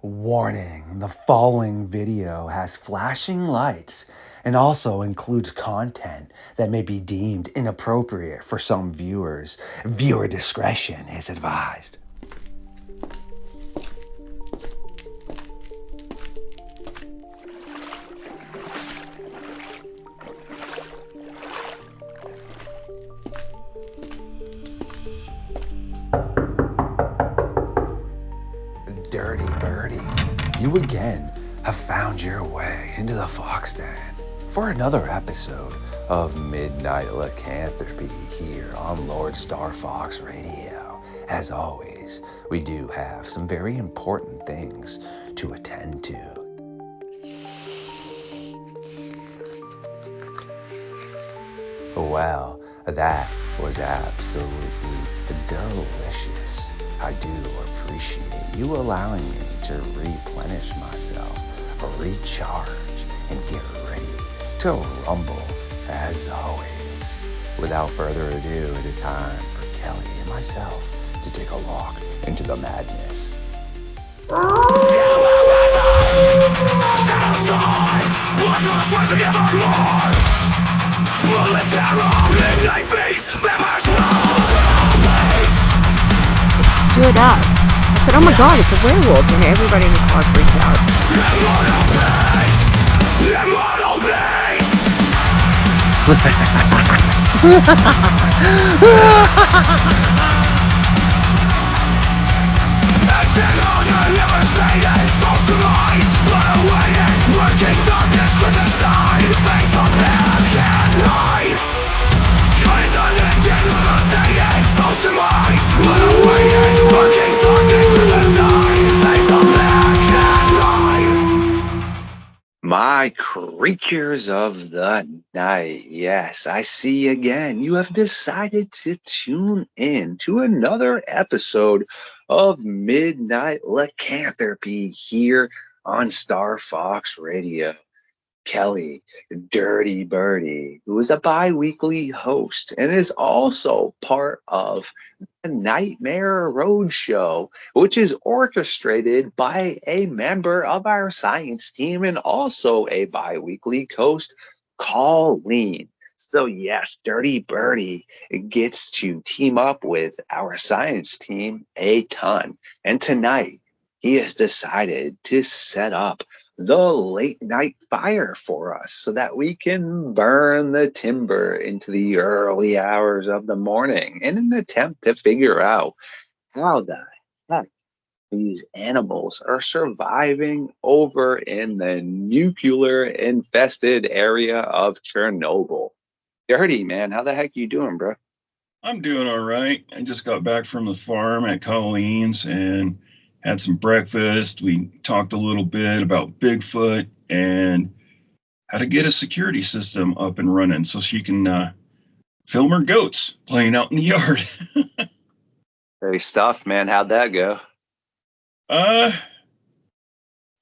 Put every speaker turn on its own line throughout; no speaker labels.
Warning, the following video has flashing lights and also includes content that may be deemed inappropriate for some viewers. Viewer discretion is advised. Dirty Birdy, you again have found your way into the Fox Den for another episode of Midnight Lycanthropy here on LordeStarfox Radio. As always, we do have some very important things to attend to. Well, that was absolutely delicious. I do appreciate you allowing me to replenish myself, recharge, and get ready to rumble as always. Without further ado, it is time for Kelly and myself to take a walk into the madness.
Stood up. I said, oh my god, it's a werewolf, and everybody in the car freaked out.
My creatures of the night, yes, I see again. You have decided to tune in to another episode of Midnight Lycanthropy here on Star Fox Radio. Kelly, Dirty Birdy, who is a bi-weekly host and is also part of the Nightmare Roadshow, which is orchestrated by a member of our science team and also a bi-weekly host, Colleen. So yes, Dirty Birdy gets to team up with our science team a ton. And tonight, he has decided to set up the late night fire for us so that we can burn the timber into the early hours of the morning in an attempt to figure out how the heck these animals are surviving over in the nuclear infested area of Chernobyl. Dirty, man, how the heck you doing, bro?
I'm doing all right. I just got back from the farm at Colleen's and had some breakfast. We talked a little bit about Bigfoot and how to get a security system up and running so she can film her goats playing out in the yard.
Great stuff, man. How'd that go?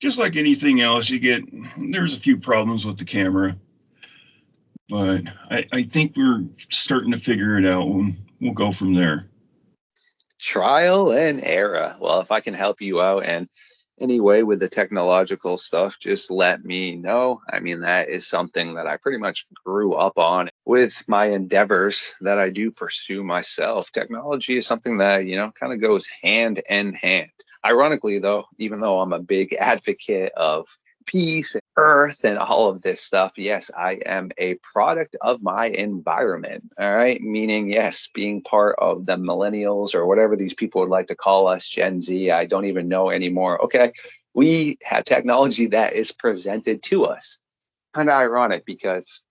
Just like anything else, there's a few problems with the camera, but I think we're starting to figure it out, and we'll go from there.
Trial and error. Well, if I can help you out and anyway with the technological stuff, just let me know. I mean, that is something that I pretty much grew up on with my endeavors that I do pursue myself. Technology is something that, kind of goes hand in hand. Ironically, though, even though I'm a big advocate of peace and earth and all of this stuff, yes, I am a product of my environment. All right, meaning yes, being part of the millennials or whatever these people would like to call us, Gen Z, I don't even know anymore. Okay, we have technology that is presented to us. Kind of ironic, because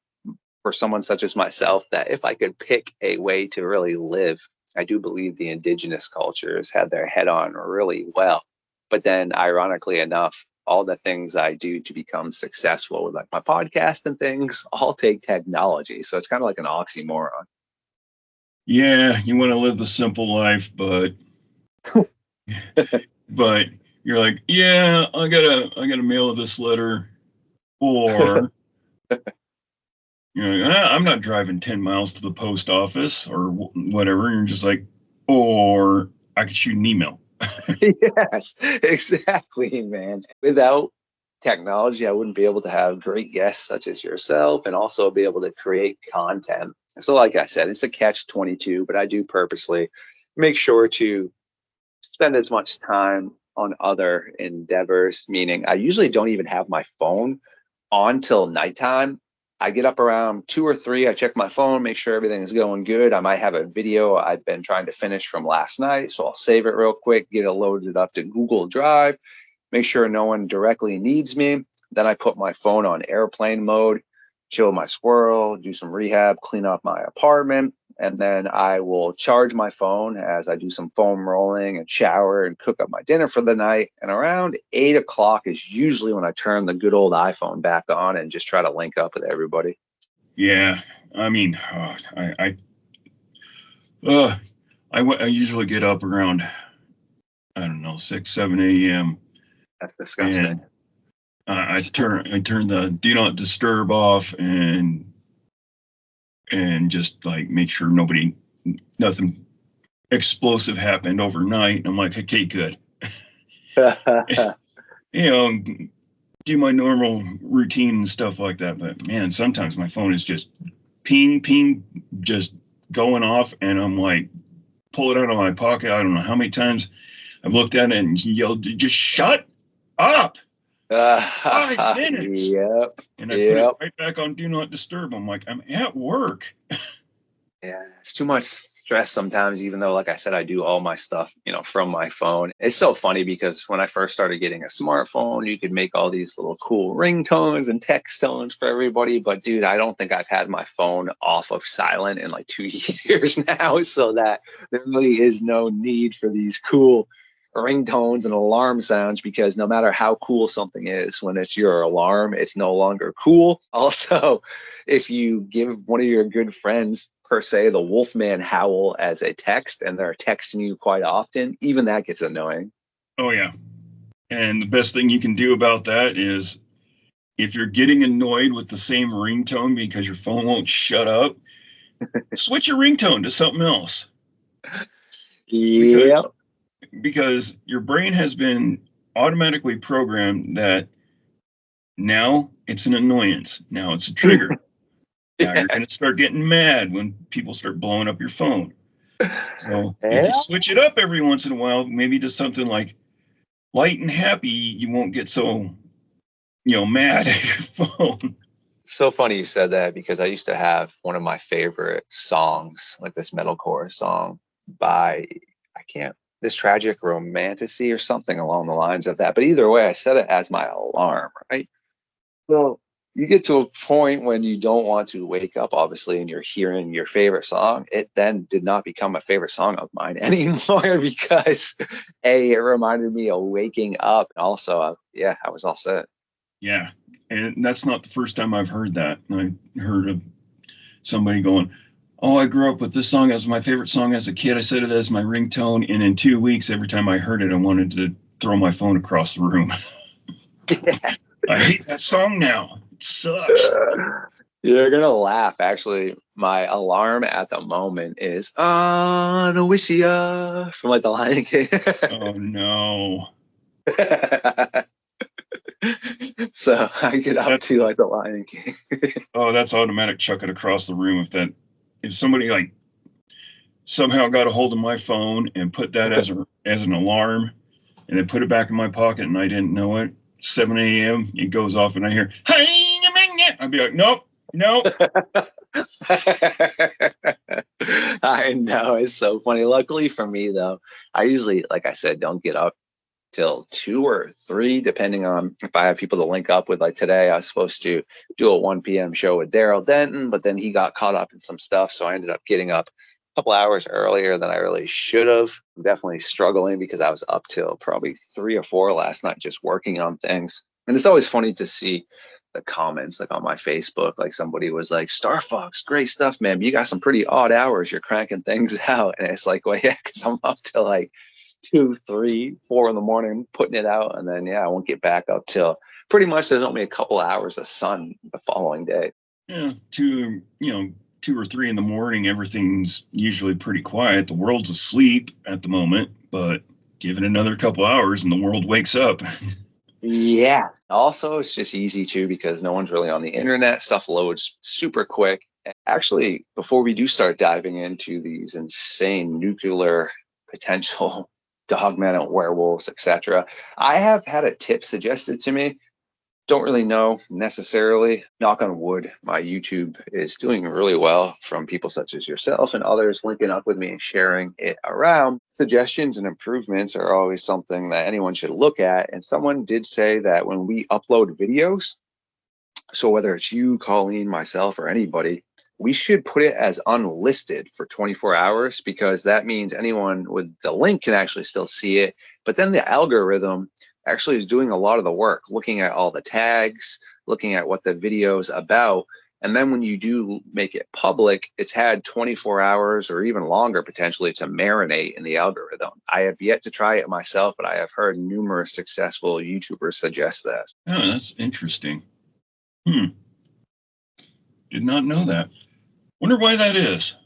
for someone such as myself, that if I could pick a way to really live, I do believe the indigenous cultures had their head on really well. But then ironically enough, all the things I do to become successful with like my podcast and things all take technology. So it's kind of like an oxymoron.
Yeah, you want to live the simple life, but you're like, yeah, I gotta mail this letter, or you're like, I'm not driving 10 miles to the post office or whatever. And you're just like, or I could shoot an email.
Yes, exactly, man. Without technology, I wouldn't be able to have great guests such as yourself and also be able to create content. So, like I said, it's a catch 22, but I do purposely make sure to spend as much time on other endeavors, meaning I usually don't even have my phone on till nighttime. I get up around 2 or 3. I check my phone, make sure everything is going good. I might have a video I've been trying to finish from last night, so I'll save it real quick, get it loaded up to Google Drive, make sure no one directly needs me. Then I put my phone on airplane mode, chill with my squirrel, do some rehab, clean up my apartment, and then I will charge my phone as I do some foam rolling and shower and cook up my dinner for the night. And around 8 o'clock is usually when I turn the good old iPhone back on and just try to link up with everybody.
Yeah, I mean, I usually get up around, I don't know, 6, 7 a.m.
That's disgusting.
And I turn the do not disturb off and just like make sure nothing explosive happened overnight. And I'm like, okay, good. You know, do my normal routine and stuff like that. But man, sometimes my phone is just ping, ping, just going off, and I'm like, pull it out of my pocket. I don't know how many times I've looked at it and yelled, just shut up. 5 minutes.
Yep.
And I put it right back on do not disturb. I'm like, I'm at work.
Yeah, it's too much stress sometimes, even though, like I said, I do all my stuff, from my phone. It's so funny because when I first started getting a smartphone, you could make all these little cool ringtones and text tones for everybody. But dude, I don't think I've had my phone off of silent in like 2 years now, so that there really is no need for these cool ringtones and alarm sounds, because no matter how cool something is, when it's your alarm, it's no longer cool. Also, if you give one of your good friends, per se, the Wolfman howl as a text and they're texting you quite often, even that gets annoying.
Oh, yeah. And the best thing you can do about that is if you're getting annoyed with the same ringtone because your phone won't shut up, switch your ringtone to something else.
Yeah.
Because your brain has been automatically programmed that now it's an annoyance. Now it's a trigger. Now you're going to start getting mad when people start blowing up your phone. So if you switch it up every once in a while, maybe to something like light and happy, you won't get so, mad at your phone.
So funny you said that, because I used to have one of my favorite songs, like this metalcore song by, This Tragic Romanticy or something along the lines of that. But either way, I set it as my alarm, right? Well, you get to a point when you don't want to wake up, obviously, and you're hearing your favorite song. It then did not become a favorite song of mine anymore because it reminded me of waking up. Also, I was all set.
Yeah, and that's not the first time I've heard that. I heard of somebody going, oh, I grew up with this song as my favorite song as a kid. I set it as my ringtone, and in 2 weeks, every time I heard it, I wanted to throw my phone across the room. I hate that song now. It sucks.
You're going to laugh. Actually, my alarm at the moment is Noisia from like the Lion King.
Oh, no.
So I get up to like the Lion King.
Oh, that's automatic. Chuck it across the room. If somebody like somehow got a hold of my phone and put that as an alarm, and then put it back in my pocket and I didn't know it, 7 a.m. it goes off and I hear, I'd be like, nope.
I know, it's so funny. Luckily for me, though, I usually, like I said, don't get up till 2 or 3, depending on if I have people to link up with. Like today, I was supposed to do a 1 p.m. show with Daryl Denton, but then he got caught up in some stuff, so I ended up getting up a couple hours earlier than I really should have. I'm definitely struggling because I was up till probably 3 or 4 last night just working on things. And it's always funny to see the comments like on my Facebook, like somebody was like, Starfox, great stuff, man. You got some pretty odd hours. You're cranking things out. And it's like, well, yeah, because I'm up till like 2, 3, 4 in the morning putting it out. And then, I won't get back up till pretty much there's only a couple hours of sun the following day.
Yeah, 2 or 3 in the morning, everything's usually pretty quiet. The world's asleep at the moment, but give it another couple hours and the world wakes up.
Yeah. Also, it's just easy too because no one's really on the internet. Stuff loads super quick. Actually, before we do start diving into these insane nuclear potential Dogman and werewolves, etc., I have had a tip suggested to me. Don't really know necessarily. Knock on wood, my YouTube is doing really well from people such as yourself and others linking up with me and sharing it around. Suggestions and improvements are always something that anyone should look at. And someone did say that when we upload videos, so whether it's you, Colleen, myself, or anybody, we should put it as unlisted for 24 hours because that means anyone with the link can actually still see it. But then the algorithm actually is doing a lot of the work, looking at all the tags, looking at what the video's about. And then when you do make it public, it's had 24 hours or even longer potentially to marinate in the algorithm. I have yet to try it myself, but I have heard numerous successful YouTubers suggest that.
Oh, that's interesting. Did not know that. Wonder why that is.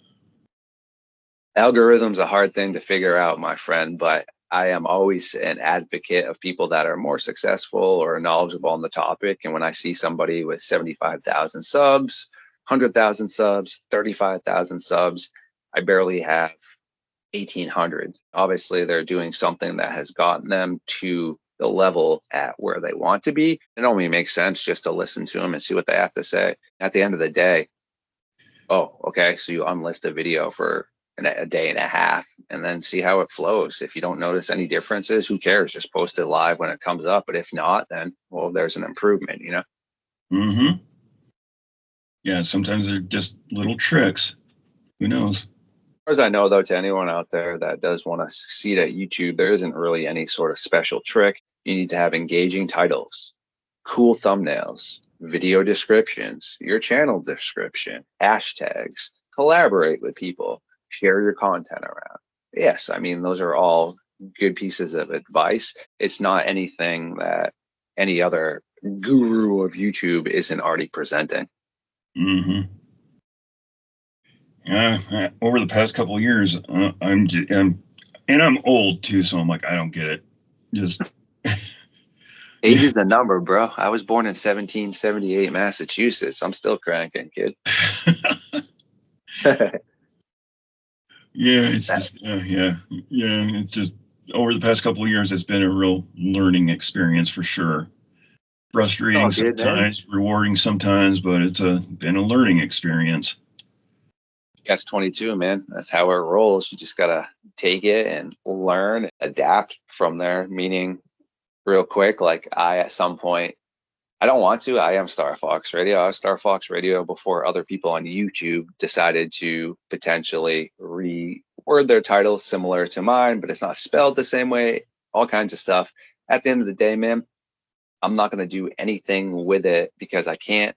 Algorithm's a hard thing to figure out, my friend, but I am always an advocate of people that are more successful or knowledgeable on the topic. And when I see somebody with 75,000 subs, 100,000 subs, 35,000 subs, I barely have 1,800. Obviously, they're doing something that has gotten them to the level at where they want to be. It only makes sense just to listen to them and see what they have to say. At the end of the day, oh, okay, so you unlist a video for a day and a half and then see how it flows. If you don't notice any differences, who cares? Just post it live when it comes up. But if not, then, well, there's an improvement, you know?
Mm-hmm. Yeah, sometimes they're just little tricks. Who knows?
As far as I know, though, to anyone out there that does want to succeed at YouTube, there isn't really any sort of special trick. You need to have engaging titles, cool thumbnails, video descriptions, your channel description, hashtags, collaborate with people, share your content around. Yes, I mean, those are all good pieces of advice. It's not anything that any other guru of YouTube isn't already presenting.
Mm-hmm. Over the past couple of years, I'm old too, so I'm like, I don't get it. Just
Age is the number, bro. I was born in 1778, Massachusetts. I'm still cranking, kid.
Yeah, it's just it's just over the past couple of years, it's been a real learning experience for sure. Frustrating sometimes, rewarding sometimes, but it's been a learning experience.
That's 22, man. That's how it rolls. You just gotta take it and learn, adapt from there. Meaning, real quick, like at some point, I don't want to. I am StarFox Radio. I was StarFox Radio before other people on YouTube decided to potentially reword their titles similar to mine, but it's not spelled the same way. All kinds of stuff. At the end of the day, man, I'm not gonna do anything with it because I can't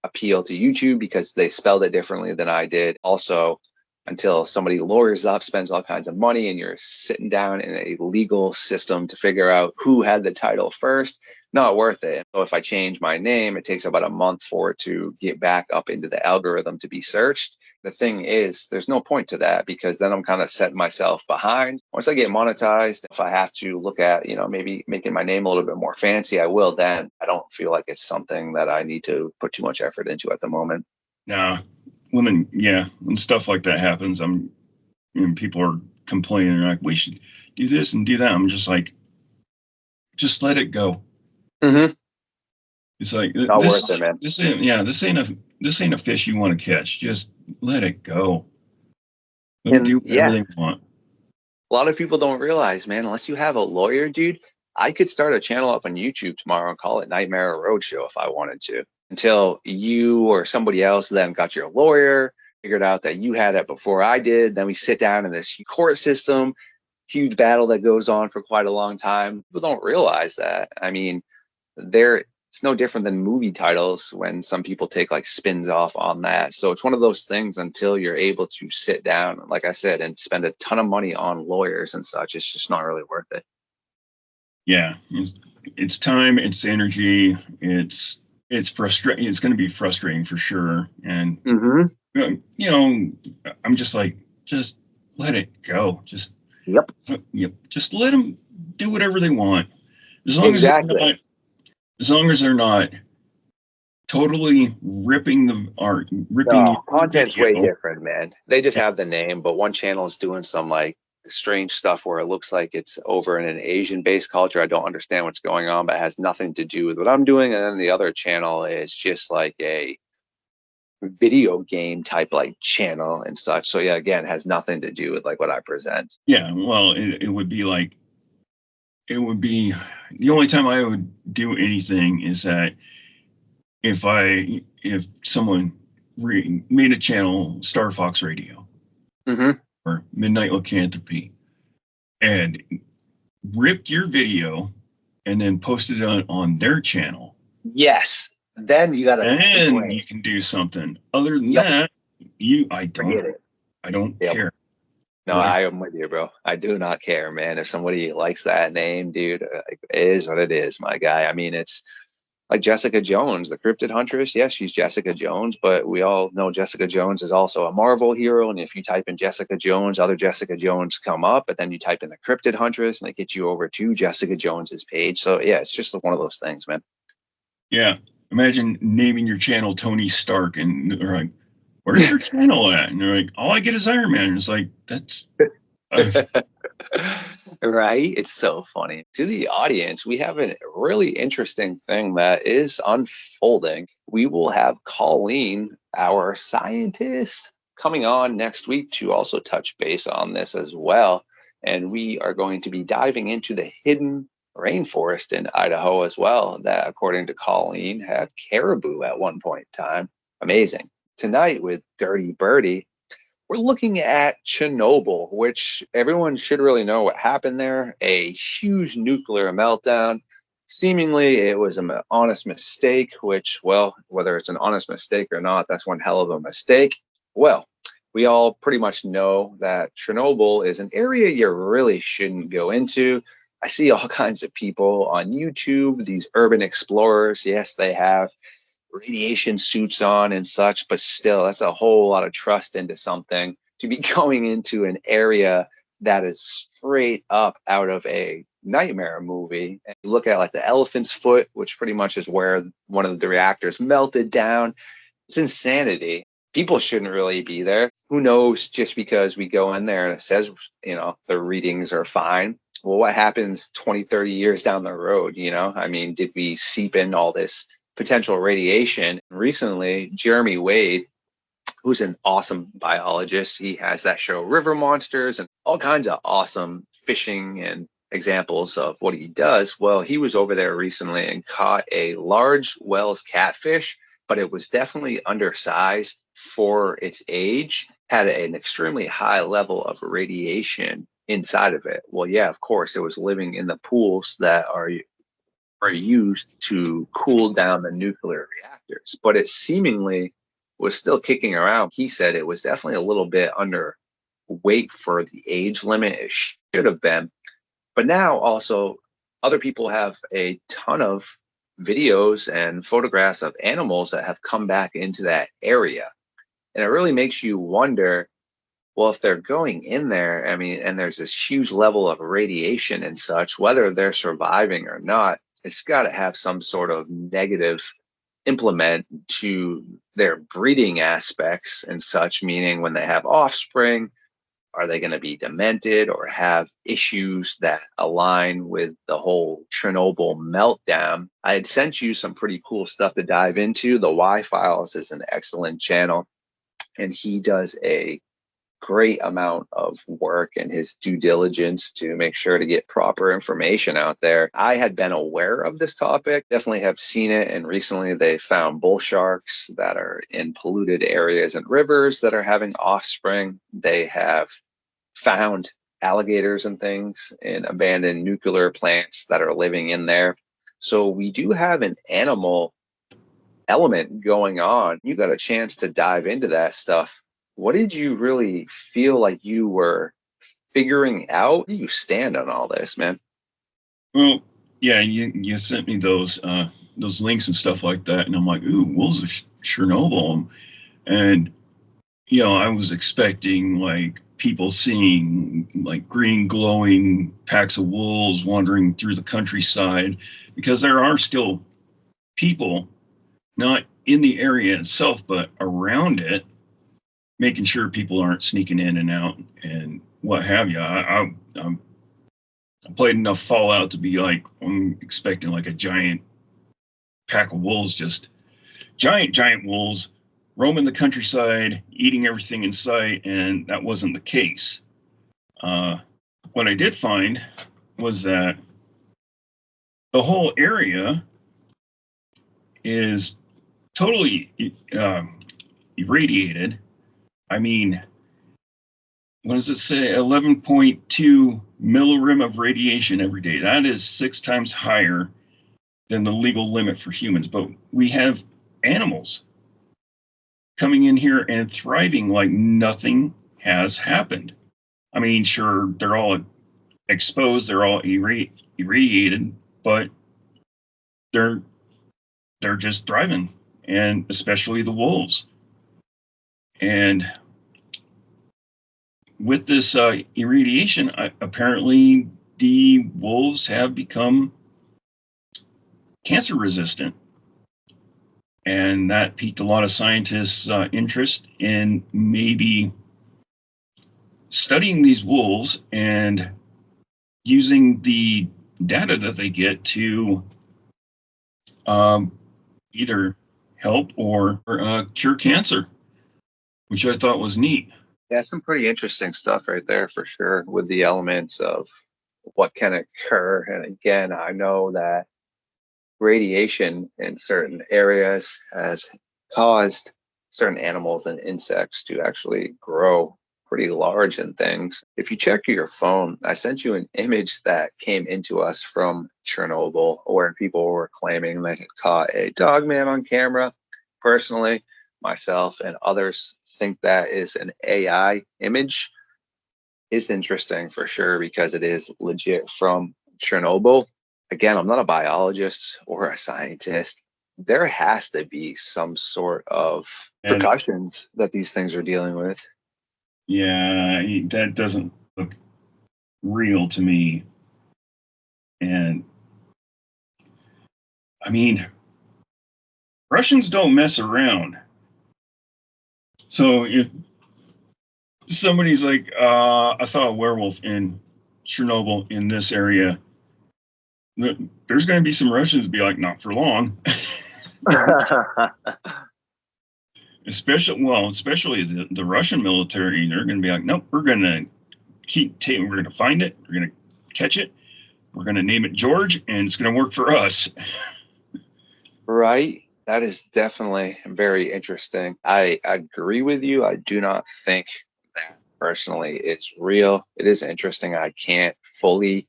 appeal to YouTube because they spelled it differently than I did. Also, until somebody lawyers up, spends all kinds of money, and you're sitting down in a legal system to figure out who had the title first, not worth it. So if I change my name, it takes about a month for it to get back up into the algorithm to be searched. The thing is, there's no point to that because then I'm kind of setting myself behind. Once I get monetized, if I have to look at, maybe making my name a little bit more fancy, I will then. I don't feel like it's something that I need to put too much effort into at the moment.
Nah. When stuff like that happens, people are complaining, like, we should do this and do that. I'm just like, just let it go.
Mm-hmm.
It's like
not worth it, man.
This ain't a fish you want to catch. Just let it go. Let them do whatever they want.
A lot of people don't realize, man, unless you have a lawyer, dude, I could start a channel up on YouTube tomorrow and call it Nightmare Roadshow if I wanted to. Until you or somebody else then got your lawyer, figured out that you had it before I did. Then we sit down in this court system, huge battle that goes on for quite a long time. People don't realize that. I mean, it's no different than movie titles when some people take like spins off on that. So it's one of those things until you're able to sit down, like I said, and spend a ton of money on lawyers and such. It's just not really worth it.
Yeah, it's time, it's energy, it's frustrating. It's going to be frustrating for sure. And, I'm just like, just let it go. Just
Yep.
Yep. Just let them do whatever they want, as long
Exactly.
as long as they're not totally ripping
No,
your
content's way
video.
different, man. They just have the name, but one channel is doing some like strange stuff where it looks like it's over in an Asian-based culture. I don't understand what's going on, but it has nothing to do with what I'm doing. And then the other channel is just like a video game type like channel and such. So yeah, again, it has nothing to do with like what I present.
Yeah, well, it would be the only time I would do anything is that if someone made a channel, StarFox Radio
Mm-hmm.
or Midnight Lycanthropy, and ripped your video and then posted it on their channel,
Yes. Then you gotta
then
complain.
you can do something. Other than
Yep.
that,
Forget it.
I don't
Yep.
care.
No, I am with you, bro. I do not care, man. If somebody likes that name, dude, it is what it is, my guy. I mean, it's like Jessica Jones, the Cryptid Huntress. Yes, she's Jessica Jones, but we all know Jessica Jones is also a Marvel hero. And if you type in Jessica Jones, other Jessica Jones come up, but then you type in the Cryptid Huntress and it gets you over to Jessica Jones's page. So yeah, it's just one of those things, man.
Yeah. Imagine naming your channel Tony Stark and they're like, where's your channel at? And they're like, all I get is Iron Man. And it's like, that's
Right? It's so funny. To the audience, we have a really interesting thing that is unfolding. We will have Colleen, our scientist, coming on next week to also touch base on this as well. And we are going to be diving into the hidden rainforest in Idaho as well, that, according to Colleen, had caribou at one point in time. Amazing. Tonight with Dirty Birdie, we're looking at Chernobyl, which everyone should really know what happened there. A huge nuclear meltdown. Seemingly, it was an honest mistake, which, well, whether it's an honest mistake or not, that's one hell of a mistake. Well, we all pretty much know that Chernobyl is an area you really shouldn't go into. I see all kinds of people on YouTube, these urban explorers. Yes, they have radiation suits on and such, but still, that's a whole lot of trust into something to be going into an area that is straight up out of a nightmare movie. And you look at like the elephant's foot, which pretty much is where one of the reactors melted down. It's insanity. People shouldn't really be there. Who knows? Just because we go in there and it says, the readings are fine. Well, what happens 20, 30 years down the road? I mean, did we seep in all this potential radiation? Recently, Jeremy Wade, who's an awesome biologist, he has that show River Monsters and all kinds of awesome fishing and examples of what he does. Well, he was over there recently and caught a large Wells catfish, but it was definitely undersized for its age, had an extremely high level of radiation inside of it. Well, yeah, of course, it was living in the pools that are used to cool down the nuclear reactors, but it seemingly was still kicking around. He said it was definitely a little bit underweight for the age limit it should have been. But now also other people have a ton of videos and photographs of animals that have come back into that area. And it really makes you wonder, well, if they're going in there, I mean, and there's this huge level of radiation and such, whether they're surviving or not, it's got to have some sort of negative implement to their breeding aspects and such, meaning when they have offspring, are they going to be demented or have issues that align with the whole Chernobyl meltdown? I had sent you some pretty cool stuff to dive into. The Y Files is an excellent channel, and he does a great amount of work and his due diligence to make sure to get proper information out there. I had been aware of this topic, definitely have seen it, and recently they found bull sharks that are in polluted areas and rivers that are having offspring. They have found alligators and things in abandoned nuclear plants that are living in there. So we do have an animal element going on. You got a chance to dive into that stuff. What did you really feel like you were figuring out? Where do you stand on all this, man?
Well, yeah, you sent me those links and stuff like that, and I'm like, ooh, wolves of Chernobyl, and I was expecting like people seeing like green glowing packs of wolves wandering through the countryside, because there are still people not in the area itself but around it, making sure people aren't sneaking in and out and what have you. I played enough Fallout to be like, I'm expecting like a giant pack of wolves, just giant wolves roaming the countryside, eating everything in sight, and that wasn't the case. What I did find was that the whole area is totally irradiated. I mean, what does it say? 11.2 millirim of radiation every day. That is 6 times higher than the legal limit for humans. But we have animals coming in here and thriving like nothing has happened. I mean, sure, they're all exposed, they're all irradiated, but they're just thriving, and especially the wolves. And with this irradiation, apparently the wolves have become cancer resistant. And that piqued a lot of scientists' interest in maybe studying these wolves and using the data that they get to either help or cure cancer, which I thought was neat.
Yeah, some pretty interesting stuff right there for sure, with the elements of what can occur. And again, I know that radiation in certain areas has caused certain animals and insects to actually grow pretty large in things. If you check your phone, I sent you an image that came into us from Chernobyl, where people were claiming they had caught a dogman on camera. Personally, myself and others think that is an AI image. It's interesting for sure because it is legit from Chernobyl. Again, I'm not a biologist or a scientist. There has to be some sort of precautions that these things are dealing with.
Yeah, that doesn't look real to me. And I mean, Russians don't mess around. So if somebody's like, I saw a werewolf in Chernobyl in this area, there's going to be some Russians be like, not for long. especially the Russian military, they're going to be like, nope, we're going to we're going to find it, we're going to catch it, we're going to name it George, and it's going to work for us.
Right. That is definitely very interesting. I agree with you. I do not think that personally it's real. It is interesting. I can't fully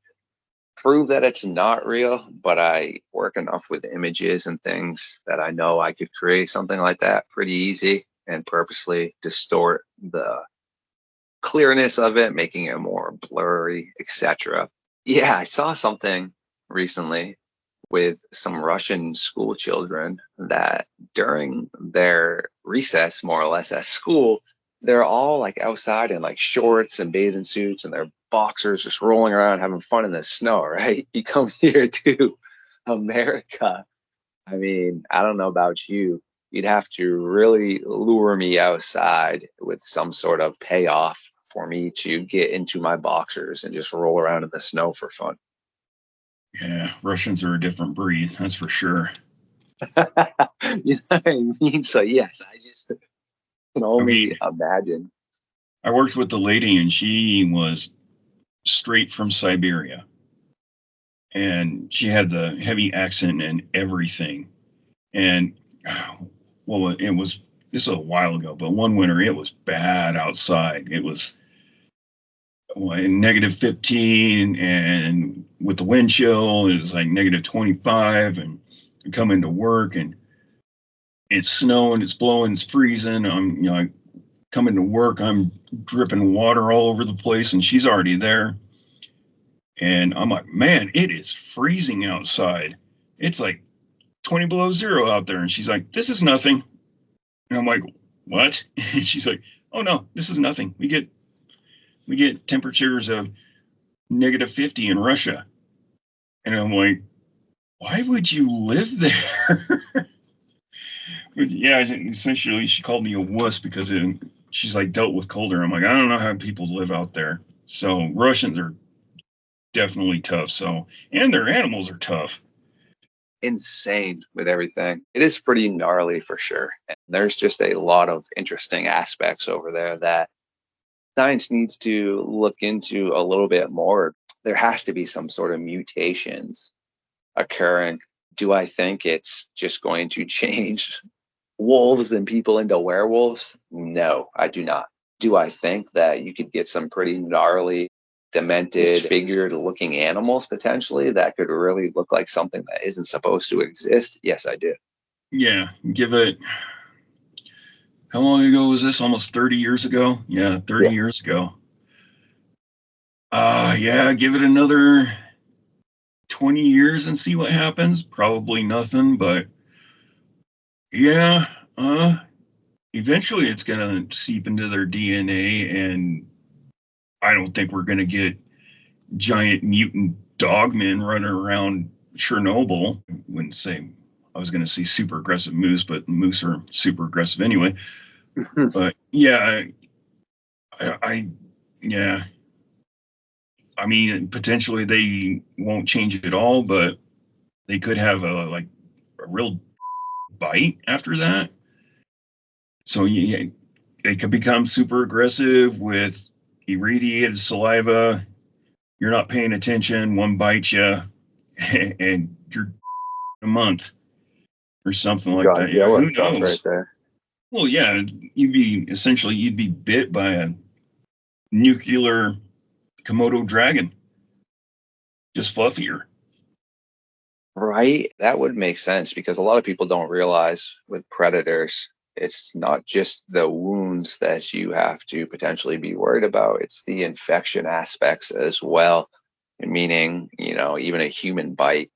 prove that it's not real, but I work enough with images and things that I know I could create something like that pretty easy and purposely distort the clearness of it, making it more blurry, etc. Yeah, I saw something recently with some Russian school children that during their recess, more or less at school, they're all like outside in like shorts and bathing suits and their boxers, just rolling around having fun in the snow, right? You come here to America. I mean, I don't know about you. You'd have to really lure me outside with some sort of payoff for me to get into my boxers and just roll around in the snow for fun.
Yeah, Russians are a different breed, that's for sure.
You know what I mean? So yes, I just can only imagine.
I worked with the lady, and she was straight from Siberia, and she had the heavy accent and everything. And well, this is a while ago, but one winter it was bad outside. It was negative 15, and with the wind chill, it was like negative 25. And I come into work, and it's snowing, it's blowing, it's freezing. I come into work, I'm dripping water all over the place, and she's already there. And I'm like, man, it is freezing outside. It's like 20 below zero out there. And she's like, this is nothing. And I'm like, what? And she's like, oh no, this is nothing. We get temperatures of -50 in Russia. And I'm like, why would you live there? But yeah, essentially she called me a wuss because she's like dealt with colder. I'm like, I don't know how people live out there. So Russians are definitely tough. So, and their animals are tough.
Insane with everything. It is pretty gnarly for sure. And there's just a lot of interesting aspects over there that science needs to look into a little bit more. There has to be some sort of mutations occurring. Do I think it's just going to change wolves and people into werewolves? No, I do not. Do I think that you could get some pretty gnarly, demented, disfigured looking animals potentially that could really look like something that isn't supposed to exist? Yes, I do.
Yeah, give it. How long ago was this? Almost 30 years ago? Yeah, 30 years ago. Yeah, give it another 20 years and see what happens. Probably nothing, but yeah, eventually it's going to seep into their DNA, and I don't think we're going to get giant mutant dogmen running around Chernobyl. I was going to say super aggressive moose, but moose are super aggressive anyway. But yeah, yeah. I mean, potentially they won't change it at all, but they could have a real bite after that. So yeah, they could become super aggressive with irradiated saliva. You're not paying attention, one bites you, and you're a month or something like that. Yeah, who knows?
Right there.
Well, yeah, you'd be bit by a nuclear Komodo dragon, just fluffier.
Right? That would make sense because a lot of people don't realize with predators, it's not just the wounds that you have to potentially be worried about, it's the infection aspects as well. Meaning, even a human bite,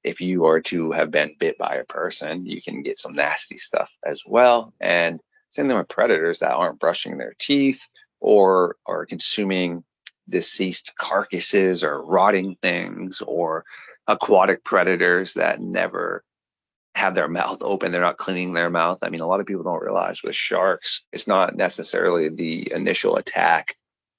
if you are to have been bit by a person, you can get some nasty stuff as well. And same thing with predators that aren't brushing their teeth or are consuming deceased carcasses or rotting things, or aquatic predators that never have their mouth open. They're not cleaning their mouth. I mean, a lot of people don't realize with sharks, it's not necessarily the initial attack.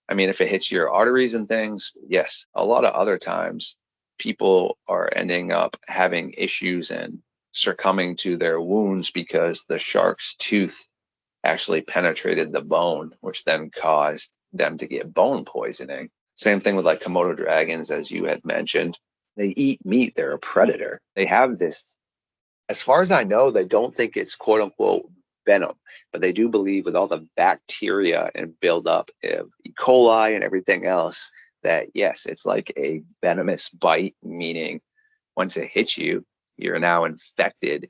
I mean, if it hits your arteries and things, yes. A lot of other times, people are ending up having issues and succumbing to their wounds because the shark's tooth actually penetrated the bone, which then caused them to get bone poisoning. Same thing with like Komodo dragons, as you had mentioned. They eat meat. They're a predator. They have this, as far as I know, they don't think it's quote unquote venom, but they do believe with all the bacteria and buildup of E. coli and everything else that yes, it's like a venomous bite, meaning once it hits you, you're now infected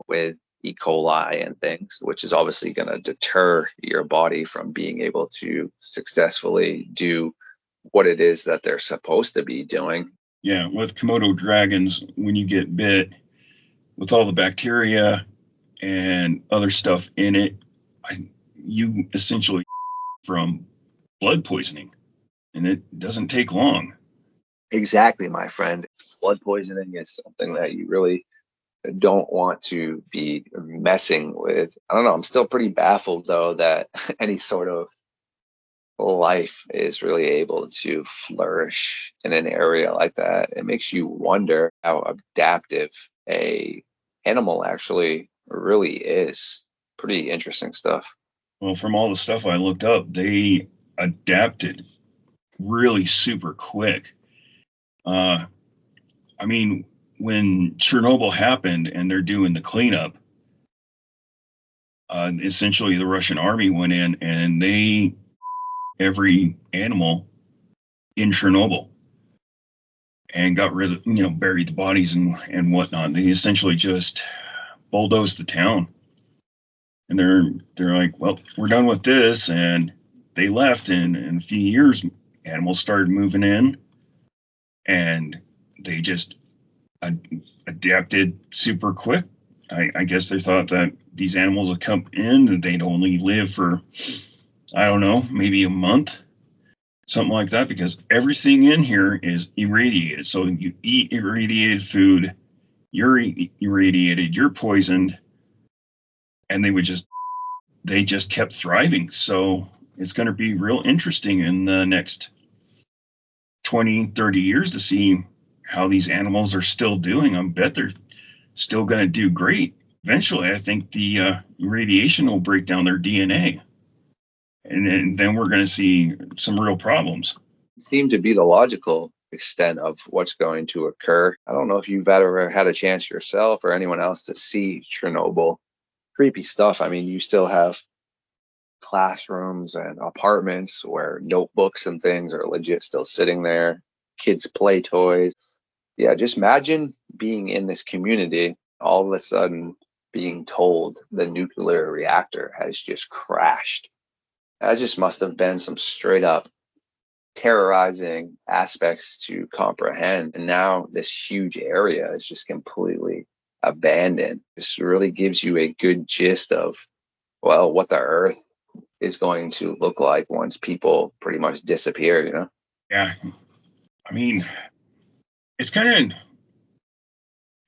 with E. coli and things, which is obviously going to deter your body from being able to successfully do what it is that they're supposed to be doing.
Yeah, with Komodo dragons, when you get bit, with all the bacteria and other stuff in it, you essentially from blood poisoning, and it doesn't take long.
Exactly, my friend. Blood poisoning is something that you really don't want to be messing with. I don't know. I'm still pretty baffled, though, that any sort of life is really able to flourish in an area like that. It makes you wonder how adaptive a animal actually really is. Pretty interesting stuff.
Well, from all the stuff I looked up, they adapted really super quick. I mean, when Chernobyl happened and they're doing the cleanup, essentially the Russian army went in and they every animal in Chernobyl and got rid of, buried the bodies and whatnot. They essentially just bulldozed the town. And they're like, well, we're done with this. And they left, and in a few years, animals started moving in, and they just adapted super quick. I guess they thought that these animals would come in and they'd only live for I don't know, maybe a month, something like that, because everything in here is irradiated. So you eat irradiated food, you're irradiated, you're poisoned, and they just kept thriving. So it's going to be real interesting in the next 20, 30 years to see how these animals are still doing. I bet they're still going to do great. Eventually, I think the radiation will break down their DNA. And then we're going to see some real problems.
Seem to be the logical extent of what's going to occur. I don't know if you've ever had a chance yourself or anyone else to see Chernobyl. Creepy stuff. I mean, you still have classrooms and apartments where notebooks and things are legit still sitting there. Kids play toys. Yeah, just imagine being in this community, all of a sudden being told the nuclear reactor has just crashed. That just must have been some straight up terrorizing aspects to comprehend. And now this huge area is just completely abandoned. This really gives you a good gist of, well, what the Earth is going to look like once people pretty much disappear, you know?
Yeah. I mean, it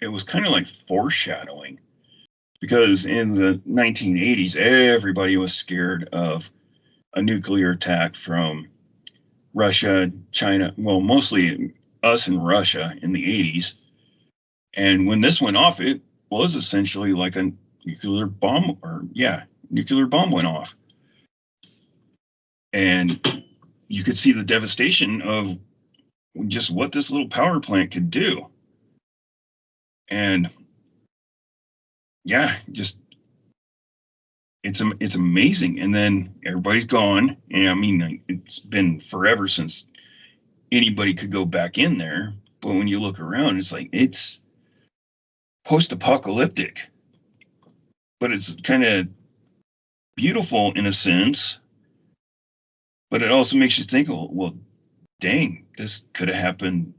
was kind of like foreshadowing, because in the 1980s, everybody was scared of a nuclear attack from Russia, China, well, mostly us and Russia in the 80s. And when this went off, it was essentially like a nuclear bomb, nuclear bomb went off. And you could see the devastation of just what this little power plant could do. And yeah, just it's amazing. And then everybody's gone. And I mean, it's been forever since anybody could go back in there. But when you look around, it's like it's post-apocalyptic, but it's kind of beautiful in a sense. But it also makes you think, well, dang, this could have happened.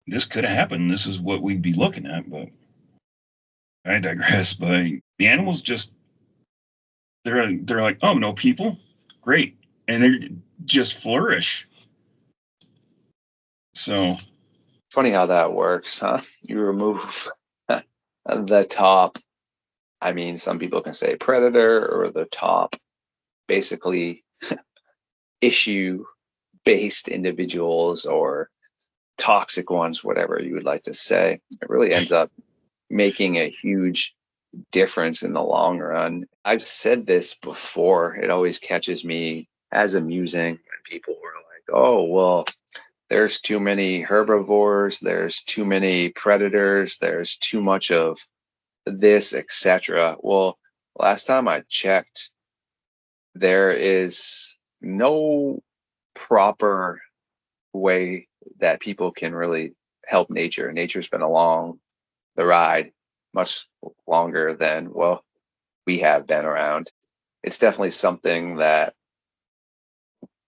This could have happened. This is what we'd be looking at. But I digress. But the animals just they're like, oh, no people, great, and they just flourish. So
funny how that works, huh? You remove the top. I mean, some people can say predator or the top, basically issue based individuals or toxic ones, whatever you would like to say. It really ends up making a huge difference in the long run. I've said this before. It always catches me as amusing when people were like, oh, well, there's too many herbivores, there's too many predators, there's too much of this, etc. Well, last time I checked, there is no proper way that people can really help nature. Nature's been along the ride much longer than, well, we have been around. It's definitely something that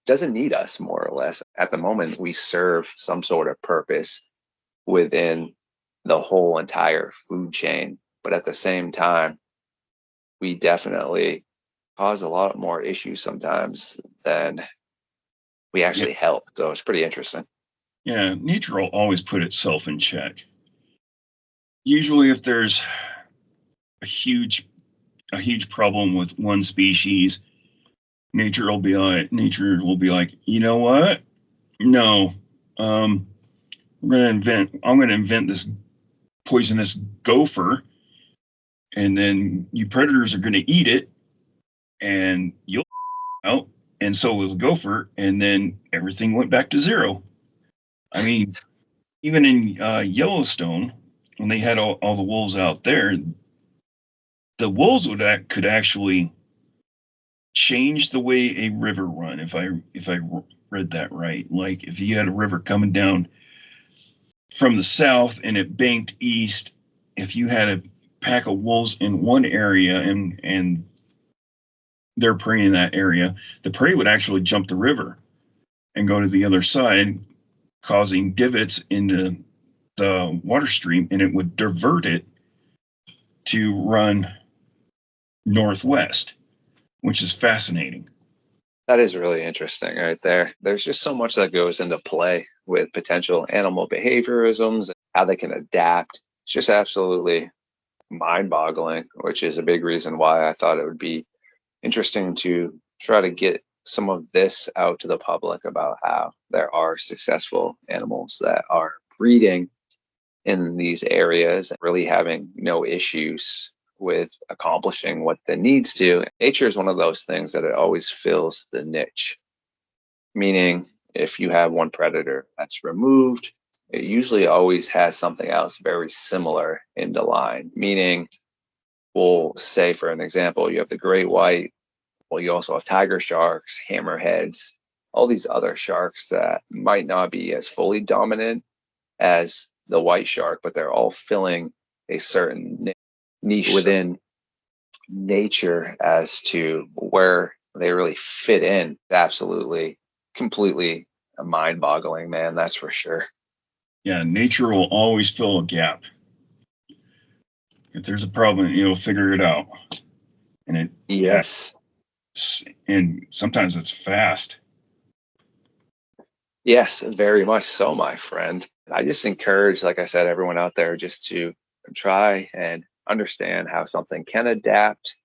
doesn't need us, more or less. At the moment, we serve some sort of purpose within the whole entire food chain. But at the same time, we definitely cause a lot more issues sometimes than we actually help. So it's pretty interesting.
Yeah, nature will always put itself in check. Usually if there's a huge problem with one species, nature will be like, you know what? No. I'm gonna invent this poisonous gopher, and then you predators are gonna eat it, and you'll out, and so will the gopher, and then everything went back to zero. I mean, even in Yellowstone, when they had all the wolves out there, the wolves could actually change the way a river run. If I read that right, like if you had a river coming down from the south and it banked east, if you had a pack of wolves in one area and they're prey in that area, the prey would actually jump the river and go to the other side, causing divots into the water stream, and it would divert it to run northwest, which is fascinating.
That is really interesting right there. There's just so much that goes into play with potential animal behaviorisms, how they can adapt. It's just absolutely mind-boggling, which is a big reason why I thought it would be interesting to try to get some of this out to the public about how there are successful animals that are breeding in these areas and really having no issues with accomplishing what they needs to. Nature is one of those things that it always fills the niche, meaning if you have one predator that's removed, it usually always has something else very similar in the line, meaning we'll say, for an example, you have the great white. Well, you also have tiger sharks, hammerheads, all these other sharks that might not be as fully dominant as the white shark, but they're all filling a certain niche within nature as to where they really fit in. Absolutely, completely mind-boggling, man. That's for sure.
Yeah, nature will always fill a gap. If there's a problem, it'll figure it out. And
Yes.
And sometimes it's fast.
Yes, very much so, my friend. I just encourage, like I said, everyone out there just to try and understand how something can adapt,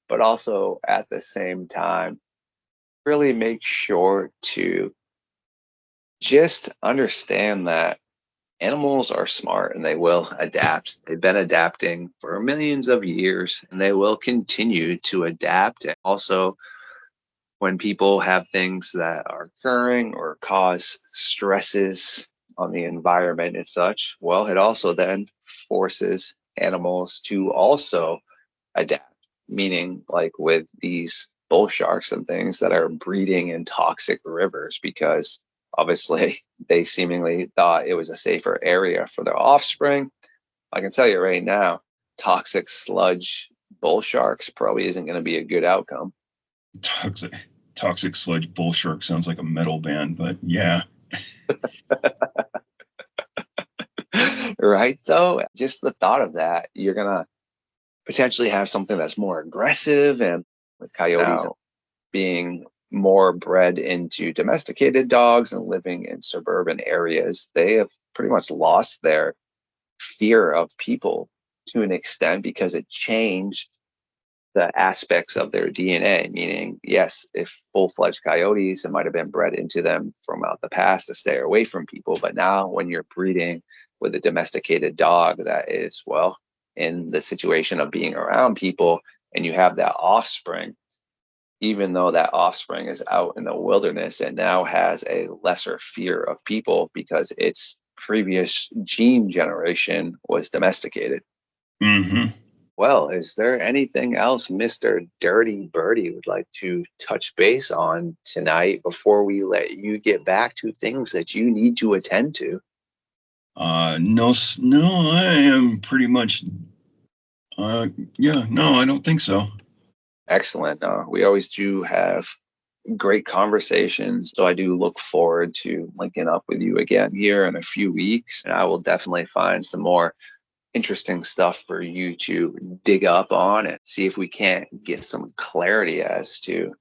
but also at the same time, really make sure to just understand that animals are smart and they will adapt. They've been adapting for millions of years and they will continue to adapt. And also, when people have things that are occurring or cause stresses on the environment and such, well, it also then forces animals to also adapt, meaning like with these bull sharks and things that are breeding in toxic rivers because obviously they seemingly thought it was a safer area for their offspring. I can tell you right now, toxic sludge bull sharks probably isn't going to be a good outcome.
Toxic sludge bull shark sounds like a metal band, but yeah.
Right, though, just the thought of that, you're going to potentially have something that's more aggressive, and with coyotes being more bred into domesticated dogs and living in suburban areas, they have pretty much lost their fear of people to an extent because it changed the aspects of their DNA. Meaning, yes, if full-fledged coyotes, it might have been bred into them from out the past to stay away from people, but now when you're breeding with a domesticated dog that is, well, in the situation of being around people and you have that offspring, even though that offspring is out in the wilderness and now has a lesser fear of people because its previous gene generation was domesticated.
Mm-hmm.
Well, is there anything else Mr. Dirty Birdie would like to touch base on tonight before we let you get back to things that you need to attend to?
No, I am pretty much. No, I don't think so.
Excellent. We always do have great conversations, so I do look forward to linking up with you again here in a few weeks, and I will definitely find some more interesting stuff for you to dig up on and see if we can't get some clarity as to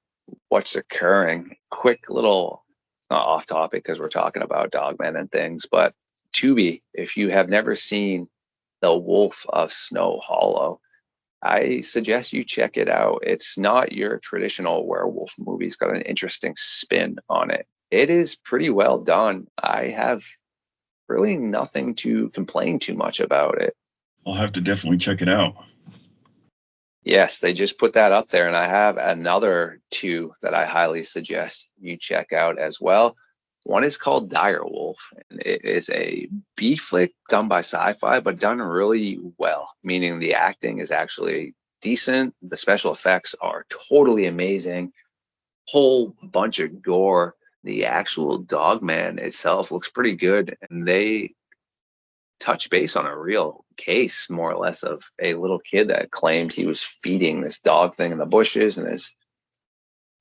what's occurring. Quick little, it's not off topic because we're talking about Dogman and things, but Tubi, if you have never seen The Wolf of Snow Hollow, I suggest you check it out. It's not your traditional werewolf movie. It's got an interesting spin on it. It is pretty well done. I have really nothing to complain too much about it.
I'll have to definitely check it out.
Yes, they just put that up there, and I have another two that I highly suggest you check out as well. One is called Direwolf, and it is a B flick done by Sci-Fi, but done really well, meaning the acting is actually decent. The special effects are totally amazing. Whole bunch of gore. The actual Dogman itself looks pretty good, and they touch base on a real case, more or less, of a little kid that claimed he was feeding this dog thing in the bushes, and his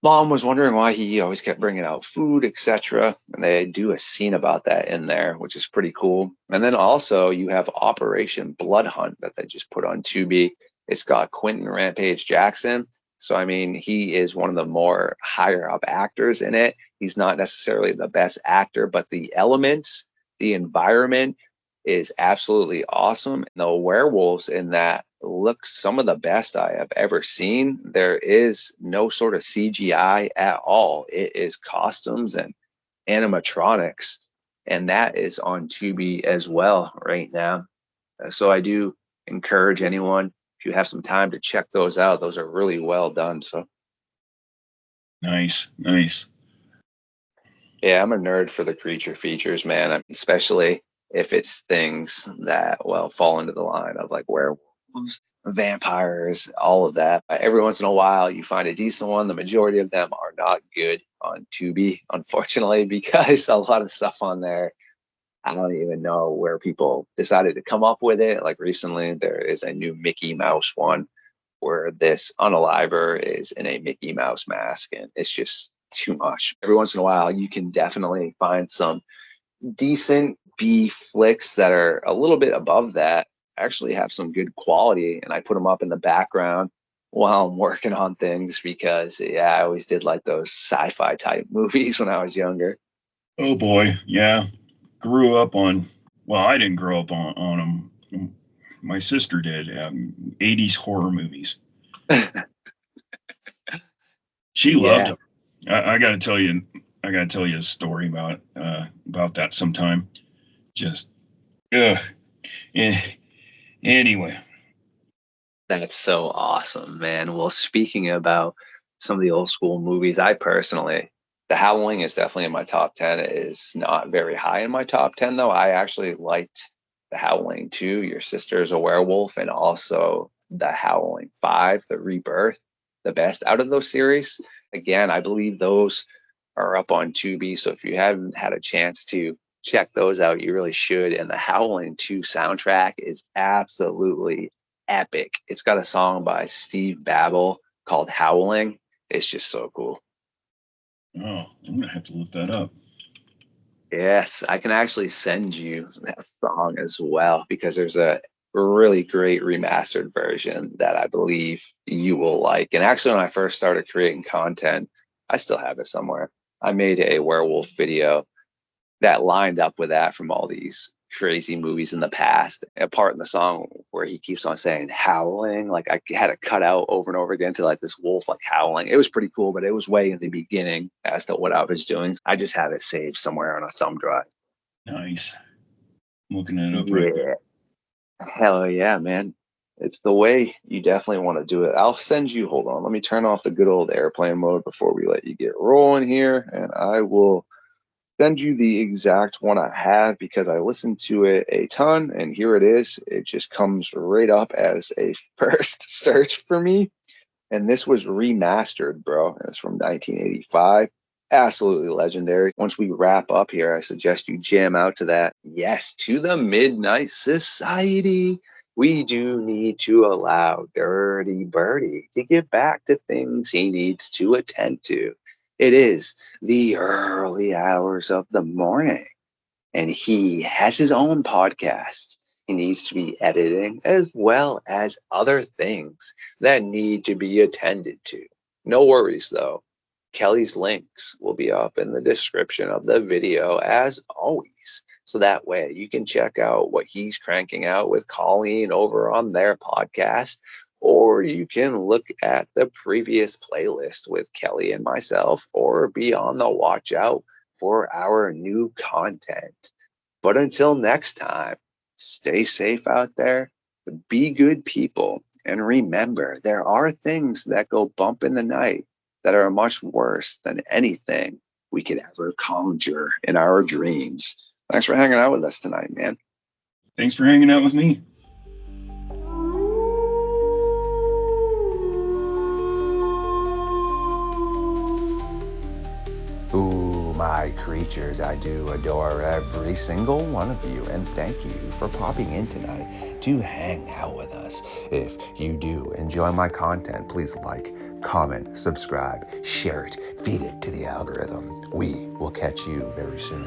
mom was wondering why he always kept bringing out food, etc. And they do a scene about that in there, which is pretty cool. And then also you have Operation Blood Hunt that they just put on Tubi. It's got Quentin Rampage Jackson So, I mean, he is one of the more higher up actors in it. He's not necessarily the best actor, but the elements, the environment is absolutely awesome. The werewolves in that look some of the best I have ever seen. There is no sort of CGI at all. It is costumes and animatronics, and that is on Tubi as well right now. So I do encourage anyone, if you have some time, to check those out. Those are really well done. So
Nice.
yeah, I'm a nerd for the creature features, man. Especially if it's things that, well, fall into the line of like werewolves, vampires, all of that. Every once in a while, you find a decent one. The majority of them are not good on Tubi, unfortunately, because a lot of stuff on there, I don't even know where people decided to come up with it. Like recently, there is a new Mickey Mouse one where this unaliver is in a Mickey Mouse mask, and it's just too much. Every once in a while, you can definitely find some decent B flicks that are a little bit above that, actually have some good quality, and I put them up in the background while I'm working on things because, yeah, I always did like those sci-fi type movies when I was younger.
Oh boy, yeah. Grew up on. Well, I didn't grow up on them. My sister did. 80s horror movies. She loved
Yeah,
them. I got to tell you. I got to tell you a story about that sometime. Just, ugh. Eh, anyway.
that's so awesome, man. Well, speaking about some of the old school movies, I personally, The Howling is definitely in my top 10. It is not very high in my top 10, though. I actually liked The Howling 2, Your Sister's a Werewolf, and also The Howling 5, The Rebirth, the best out of those series. Again, I believe those are up on Tubi, so if you haven't had a chance to check those out, you really should. And the Howling 2 soundtrack is absolutely epic. It's got a song by Steve Babel called Howling. It's just so cool.
Oh, I'm gonna have to look that up.
Yes, I can actually send you that song as well because there's a really great remastered version that I believe you will like. And actually, when I first started creating content, I still have it somewhere. I made a werewolf video that lined up with that from all these crazy movies in the past. A part in the song where he keeps on saying howling, like I had to cut out over and over again to like this wolf like howling. It was pretty cool, but it was way in the beginning as to what I was doing. I just have it saved somewhere on a thumb drive.
Nice. I'm looking it up right now.
Yeah, hell yeah, man. It's the way you definitely want to do it. I'll send you, hold on, let me turn off the good old airplane mode before we let you get rolling here, and I will send you the exact one I have because I listened to it a ton, and here it is. It just comes right up as a first search for me. And this was remastered, bro. It's from 1985. Absolutely legendary. Once we wrap up here, I suggest you jam out to that. Yes, to the Midnight Society. We do need to allow Dirty Birdie to get back to things he needs to attend to. It is the early hours of the morning, and he has his own podcast. He needs to be editing as well as other things that need to be attended to. No worries though. Kelly's links will be up in the description of the video as always. So that way you can check out what he's cranking out with Colleen over on their podcast, or you can look at the previous playlist with Kelly and myself, or be on the watch out for our new content. But until next time, stay safe out there, be good people, and remember there are things that go bump in the night that are much worse than anything we could ever conjure in our dreams. Thanks for hanging out with us tonight, man.
Thanks for hanging out with me.
Ooh, my creatures, I do adore every single one of you, and thank you for popping in tonight to hang out with us. If you do enjoy my content, please like, comment, subscribe, share it, feed it to the algorithm. We will catch you very soon.